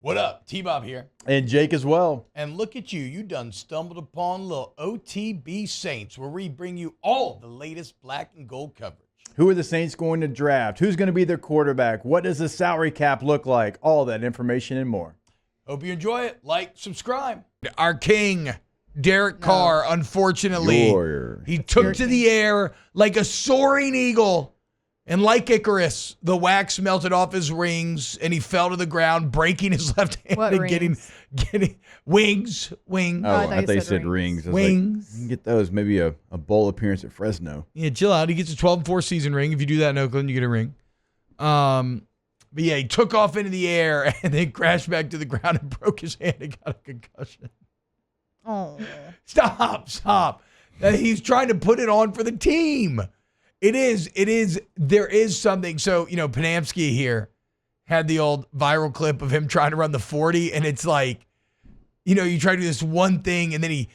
What up? T-Bob here. And Jake as well. And look at you. You done stumbled upon little OTB Saints, where we bring you all the latest black and gold coverage. Who are the Saints going to draft? Who's going to be their quarterback? What does the salary cap look like? All that information and more. Hope you enjoy it. Like, subscribe. Our king, Derek Carr, unfortunately, he took to the air like a soaring eagle. And like Icarus, the wax melted off his rings, and he fell to the ground, breaking his left hand and getting wings. Oh, I thought you said rings. Wings. Like, you can get those. Maybe a bowl appearance at Fresno. Yeah, chill out. He gets a 12-4 season ring. If you do that in Oakland, you get a ring. But yeah, he took off into the air and then crashed back to the ground and broke his hand and got a concussion. Oh, Stop. He's trying to put it on for the team. There is something. So, Panamsky here had the old viral clip of him trying to run the 40, and it's like, you try to do this one thing, and then he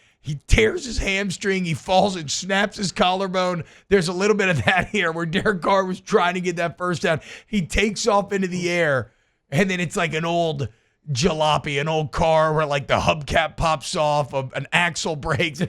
tears his hamstring, he falls and snaps his collarbone. There's a little bit of that here where Derek Carr was trying to get that first down. He takes off into the air, and then it's like an old jalopy, an old car where like the hubcap pops off, an axle breaks,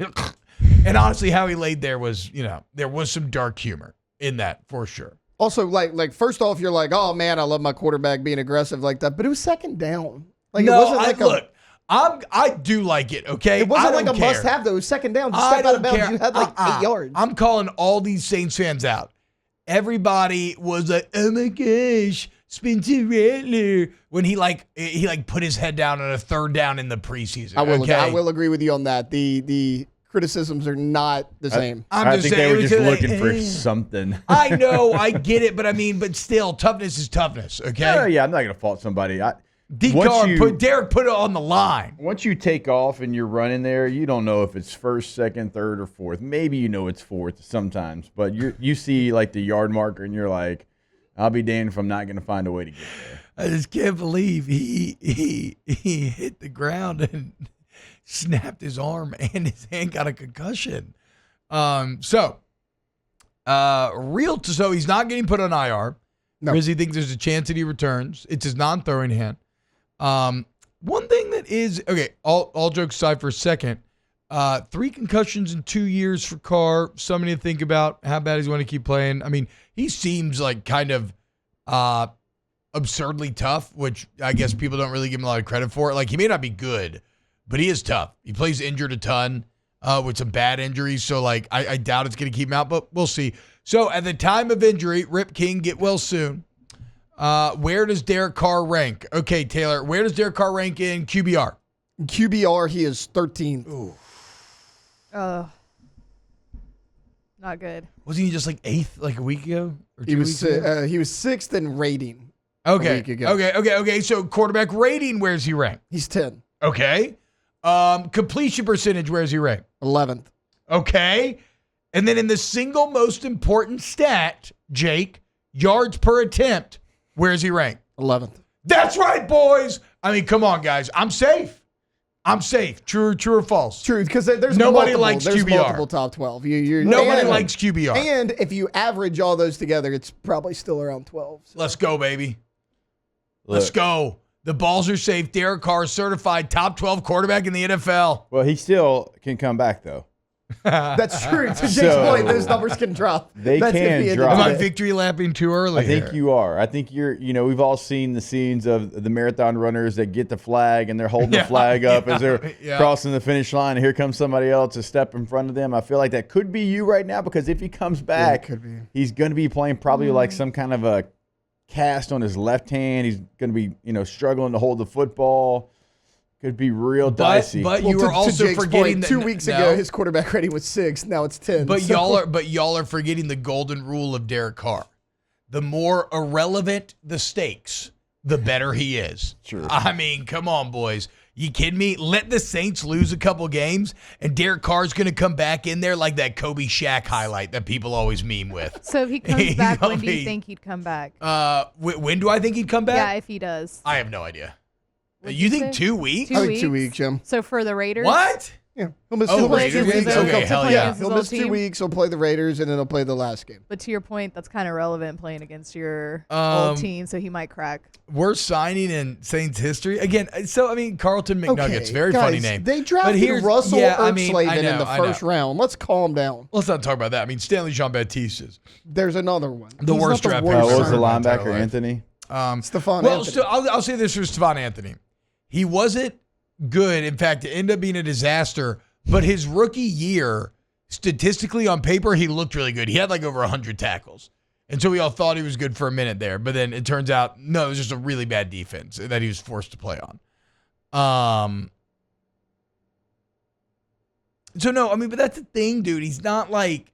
and honestly, how he laid there was, there was some dark humor in that for sure. Also, like first off, you're like, oh man, I love my quarterback being aggressive like that, but it was second down. Like no, it wasn't like I do like it. Okay, it wasn't like a must-have though. It was second down. Just step out of bounds. You had like 8 yards. I'm calling all these Saints fans out. Everybody was like, oh my gosh, Spencer Rattler, when he put his head down on a third down in the preseason. I will agree with you on that. The criticisms are not the same. I think they were just looking for something. I know, I get it, but still, toughness is toughness, okay? Yeah, I'm not going to fault somebody. Derek put it on the line. Once you take off and you're running there, you don't know if it's first, second, third, or fourth. Maybe you know it's fourth sometimes, but you see like the yard marker and you're like, I'll be damned if I'm not going to find a way to get there. I just can't believe he hit the ground and snapped his arm and his hand got a concussion. So he's not getting put on IR. No. Rizzy thinks there's a chance that he returns. It's his non-throwing hand. One thing that is, okay, all jokes aside for a second, 3 concussions in 2 years for Carr. Something to think about how bad he's going to keep playing. I mean, he seems like kind of absurdly tough, which I guess people don't really give him a lot of credit for. Like, he may not be good, but he is tough. He plays injured a ton with some bad injuries. So, like, I doubt it's going to keep him out, but we'll see. So, at the time of injury, Rip King, get well soon. Where does Derek Carr rank? Okay, Taylor, where does Derek Carr rank in QBR? In QBR, he is 13th. Ooh. not good. Wasn't he just like 8th like a week ago? Or He was 6th in rating. Okay. A week ago. Okay. So quarterback rating, where's he ranked? He's 10. Okay. Completion percentage, where's he ranked? 11th. Okay. And then in the single most important stat, Jake, yards per attempt, where's he ranked? 11th. That's right, boys. I mean, come on, guys. I'm safe. True or false? True, because there's nobody likes there's QBR. Multiple top 12. Nobody likes QBR. And if you average all those together, it's probably still around 12. So. Let's go, baby. Let's go. The balls are safe. Derek Carr, certified top 12 quarterback in the NFL. Well, he still can come back, though. That's true. To Jake's point, those numbers can drop. They can drop. Am I victory lapping too early? I think you are. I think we've all seen the scenes of the marathon runners that get the flag and they're holding the flag up as they're crossing the finish line. And here comes somebody else a step in front of them. I feel like that could be you right now because if he comes back, he's going to be playing probably like some kind of a cast on his left hand. He's going to be, struggling to hold the football. Could be real dicey. But you are also forgetting that 2 weeks ago his quarterback rating was 6. Now it's 10. But y'all are forgetting the golden rule of Derek Carr. The more irrelevant the stakes, the better he is. True. I mean, come on, boys. You kidding me? Let the Saints lose a couple games, and Derek Carr's going to come back in there like that Kobe Shaq highlight that people always meme with. So if he comes back, when do you think he'd come back? When do I think he'd come back? Yeah, if he does. I have no idea. You think 2 weeks? 2 weeks? 2 weeks, Jim. So for the Raiders? What? Yeah, he'll miss Oh, 2 Raiders weeks. games? Okay, hell yeah. against his He'll old miss 2 team. weeks. He'll play the Raiders, and then he'll play the last game. But to your point, that's kind of relevant playing against your Um, old team, so he might crack. Worst signing in Saints history. Again, so, I mean, Carlton McNuggets, Okay, very guys, funny name. They But drafted here's- Russell yeah, I mean, Ertzlaven I know, in the first round. Let's calm down. Let's not talk about that. I mean, Stanley Jean-Baptiste's. There's another one. The He's worst not draft worst pick What was the Sorry about linebacker, that, Anthony? Stephon Well, Anthony. so I'll say this for Stephon Anthony. He wasn't good. In fact, it ended up being a disaster. But his rookie year, statistically on paper, he looked really good. He had like over 100 tackles. And so we all thought he was good for a minute there. But then it turns out, no, it was just a really bad defense that he was forced to play on. So, no, I mean, but that's the thing, dude. He's not like,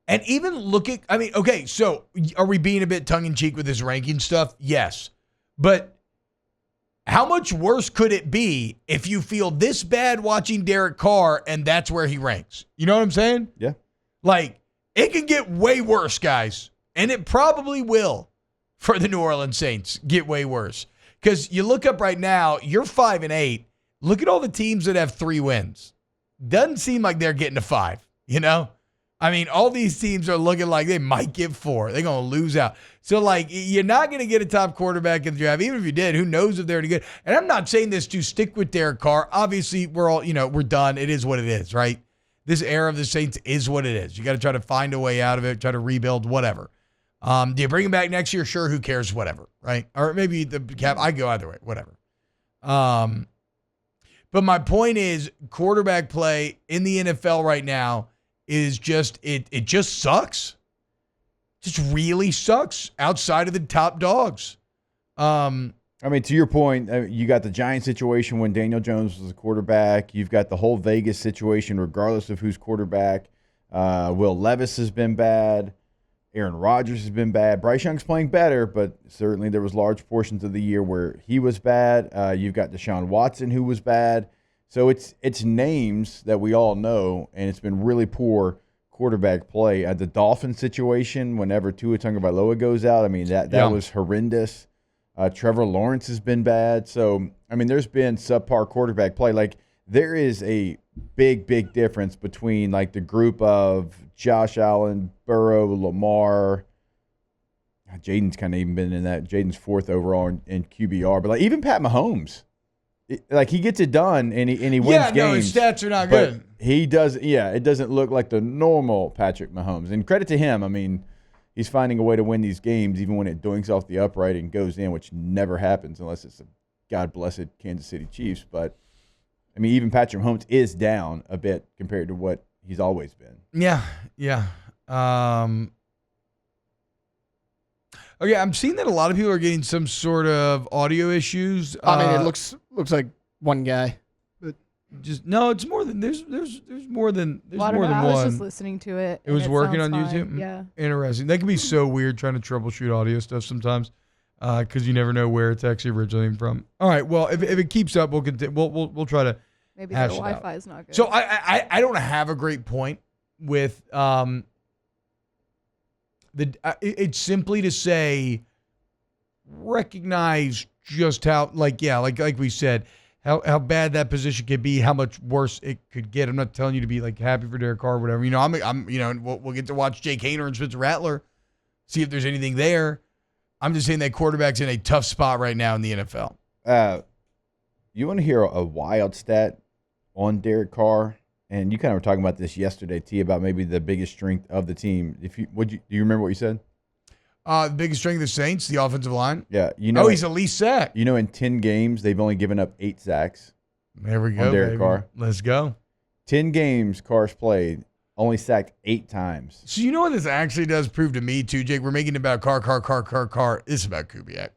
and even look at, I mean, okay, so are we being a bit tongue-in-cheek with this ranking stuff? Yes. But how much worse could it be if you feel this bad watching Derek Carr and that's where he ranks? You know what I'm saying? Yeah. Like, it can get way worse, guys. And it probably will for the New Orleans Saints get way worse. Because you look up right now, you're 5-8. Look at all the teams that have 3 wins. Doesn't seem like they're getting to 5, you know? I mean, all these teams are looking like they might get 4. They're going to lose out. So, like, you're not going to get a top quarterback in the draft. Even if you did, who knows if they're any good. And I'm not saying this to stick with Derek Carr. Obviously, we're all, we're done. It is what it is, right? This era of the Saints is what it is. You got to try to find a way out of it, try to rebuild, whatever. Do you bring him back next year? Sure, who cares? Whatever, right? Or maybe the cap. I go either way, whatever. But my point is, quarterback play in the NFL right now is just it just sucks. Just really sucks outside of the top dogs. I mean, to your point, you got the Giants situation when Daniel Jones was the quarterback. You've got the whole Vegas situation, regardless of who's quarterback. Will Levis has been bad. Aaron Rodgers has been bad. Bryce Young's playing better, but certainly there was large portions of the year where he was bad. You've got Deshaun Watson, who was bad. So it's names that we all know, and it's been really poor quarterback play. The Dolphins situation, whenever Tua Tagovailoa goes out, I mean, that was horrendous. Trevor Lawrence has been bad. So, I mean, there's been subpar quarterback play. Like, there is a big, big difference between, like, the group of Josh Allen, Burrow, Lamar. Jaden's kind of even been in that. Jaden's 4th overall in QBR. But, like, even Pat Mahomes. Like, he gets it done, and he wins games. Yeah, no, his stats are not good. He does, it doesn't look like the normal Patrick Mahomes. And credit to him, I mean, he's finding a way to win these games, even when it doinks off the upright and goes in, which never happens unless it's a God-blessed Kansas City Chiefs. But, I mean, even Patrick Mahomes is down a bit compared to what he's always been. Yeah. Okay, I'm seeing that a lot of people are getting some sort of audio issues. I mean, it looks like one guy. Just no, it's more than there's more than I one. was just listening to it. It was working on sounds YouTube. fine. Yeah. Interesting. That can be so weird trying to troubleshoot audio stuff sometimes, because you never know where it's actually originating from. All right. Well, if it keeps up, we'll continue. We'll try to. Maybe the hash it Wi-Fi out. is not good. So I don't have a great point with it's simply to say recognize just how like we said how bad that position could be, how much worse it could get. I'm not telling you to be like happy for Derek Carr or whatever. I'm we'll get to watch Jake Haener and Spencer Rattler, see if there's anything there. I'm just saying that quarterback's in a tough spot right now in the NFL. You want to hear a wild stat on Derek Carr? And you kind of were talking about this yesterday, T, about maybe the biggest strength of the team. Do you remember what you said? The biggest strength of the Saints, the offensive line. Yeah, he's the least sack. In 10 games, they've only given up 8 sacks. There we go, on Derek baby. Carr. Let's go. 10 games Carr's played, only sacked 8 times. So you know what this actually does prove to me too, Jake? We're making it about Carr. It's about Kubiak.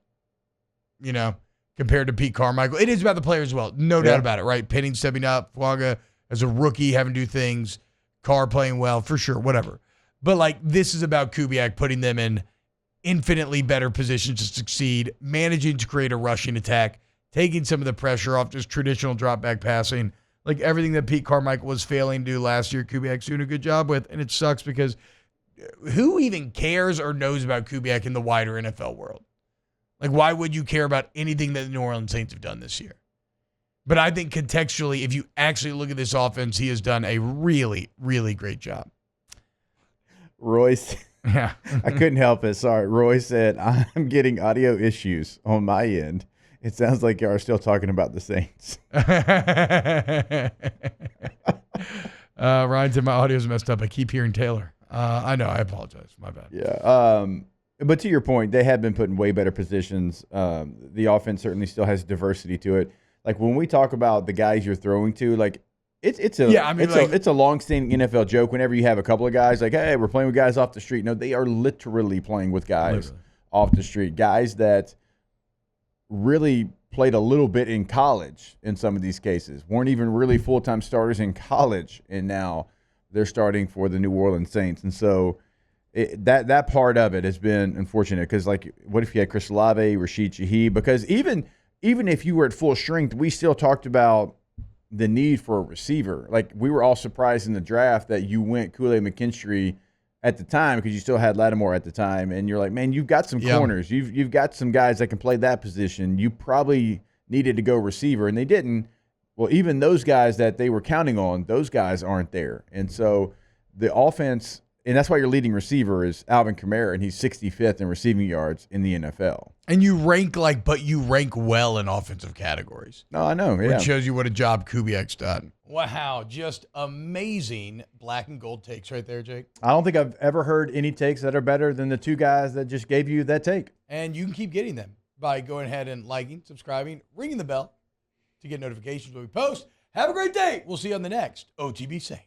Compared to Pete Carmichael. It is about the player as well. No doubt about it, right? Penning stepping up, Fuaga as a rookie having to do things, Carr playing well, for sure, whatever. But, like, this is about Kubiak putting them in infinitely better positions to succeed, managing to create a rushing attack, taking some of the pressure off just traditional drop-back passing. Like, everything that Pete Carmichael was failing to do last year, Kubiak's doing a good job with. And it sucks because who even cares or knows about Kubiak in the wider NFL world? Like, why would you care about anything that the New Orleans Saints have done this year? But I think contextually, if you actually look at this offense, he has done a really, really great job. Royce, Yeah. I couldn't help it. Sorry. Roy said, I'm getting audio issues on my end. It sounds like you are still talking about the Saints. Ryan said my audio's messed up. I keep hearing Taylor. I know. I apologize. My bad. Yeah. But to your point, they have been put in way better positions. The offense certainly still has diversity to it. Like when we talk about the guys you're throwing to, like it's a long-standing NFL joke. Whenever you have a couple of guys like, hey, we're playing with guys off the street. No, they are literally playing with guys off the street, guys that really played a little bit in college in some of these cases, weren't even really full-time starters in college, and now they're starting for the New Orleans Saints. And so that part of it has been unfortunate because, like, what if you had Chris Olave, Rashid Shaheed? Because even if you were at full strength, we still talked about the need for a receiver. Like, we were all surprised in the draft that you went Kool-Aid McKinstry at the time because you still had Lattimore at the time, and you're like, man, you've got some corners. You've got some guys that can play that position. You probably needed to go receiver, and they didn't. Well, even those guys that they were counting on, those guys aren't there. And so the offense, and that's why your leading receiver is Alvin Kamara, and he's 65th in receiving yards in the NFL. And you rank well in offensive categories. No, I know. Yeah. Which shows you what a job Kubiak's done. Wow, just amazing black and gold takes right there, Jake. I don't think I've ever heard any takes that are better than the two guys that just gave you that take. And you can keep getting them by going ahead and liking, subscribing, ringing the bell to get notifications when we post. Have a great day. We'll see you on the next OTB Saints.